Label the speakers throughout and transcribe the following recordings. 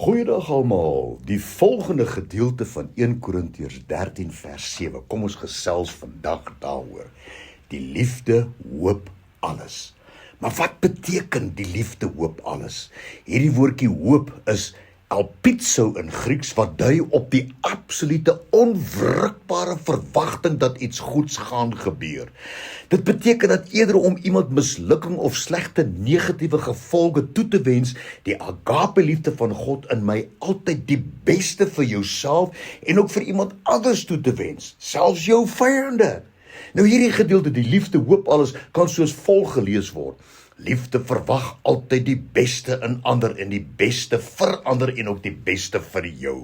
Speaker 1: Goeiedag almal, die volgende gedeelte van 1 Korintiërs 13 vers 7, kom ons gesels vandag daaroor. Die liefde hoop alles. Maar wat beteken die liefde hoop alles? Hierdie woordjie hoop is elpizo in Grieks, wat dui op die absolute onwrikbare verwagting dat iets goeds gaan gebeur. Dit beteken dat eerder om iemand mislukking of slegte negatiewe gevolge toe te wens, die agape liefde van God in my altyd die beste vir jouself en ook vir iemand anders toe te wens, selfs jou vyande. Nou hierdie gedeelte, die liefde hoop alles, kan soos volg gelees word. Liefde verwag altyd die beste in ander en die beste vir ander en ook die beste vir jou.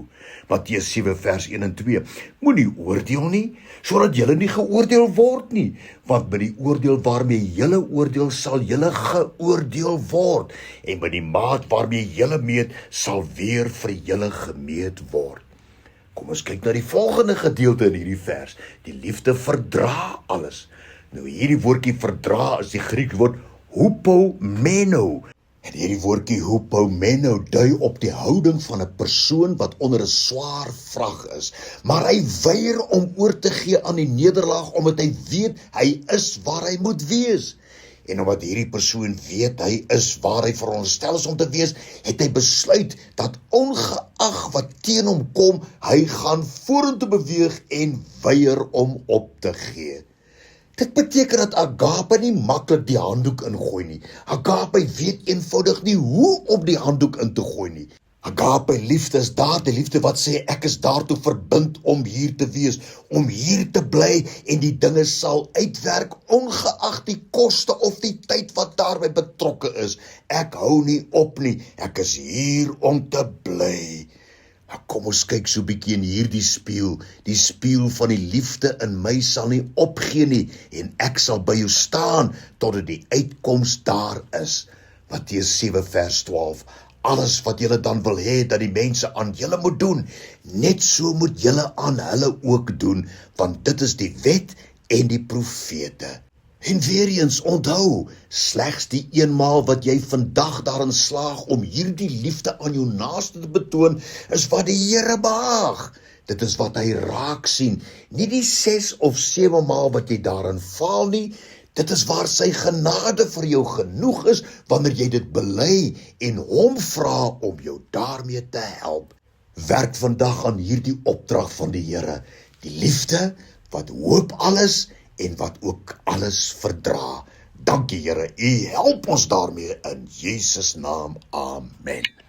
Speaker 1: Matteus 7 vers 1 en 2. Moenie oordeel nie, sodat julle nie geoordeel word nie, want by die oordeel waarmee julle oordeel sal julle geoordeel word, en by die maat waarmee julle meet sal weer vir julle gemeet word. Kom ons kyk na die volgende gedeelte in hierdie vers. Die liefde verdra alles. Nou hierdie woordjie verdra is die Griekse woord hupomeno. En hierdie woordjie hupomeno dui op die houding van 'n persoon wat onder 'n swaar vrag is, maar hy weier om oor te gee aan die nederlaag omdat hy weet hy is waar hy moet wees. En omdat hierdie persoon weet hy is waar hy veronderstel is om te wees, het hy besluit dat ongeag wat teen hom kom, hy gaan vorentoe beweeg en weier om op te gee. Dit beteken dat agape nie maklik die handdoek ingooi nie. Agape weet eenvoudig nie hoe om die handdoek in te gooi nie. Agape liefde is daar, die liefde wat sê ek is daartoe verbind om hier te wees, om hier te bly en die dinge sal uitwerk ongeag die koste of die tyd wat daarby betrokke is. Ek hou nie op nie, ek is hier om te bly. Maar kom ons kyk so 'n bietjie in hierdie spieël. Die spieël van die liefde in my sal nie opgee nie en ek sal by jou staan totdat die uitkoms daar is. Matteus 7 vers 12. Alles wat julle dan wil hê dat die mense aan julle moet doen, net so moet julle aan hulle ook doen, want dit is die wet en die profete. En weer eens onthou, slegs die eenmaal wat jy vandag daarin slaag om hierdie liefde aan jou naaste te betoon, is wat die Here behaag. Dit is wat hy raak sien, nie die 6 of 7 maal wat jy daarin faal nie. Dit is waar sy genade vir jou genoeg is, wanneer jy dit bely en hom vra om jou daarmee te help. Werk vandag aan hierdie opdrag van die Here, die liefde wat hoop alles en wat ook alles verdra. Dankie Here, U help ons daarmee in Jesus naam. Amen.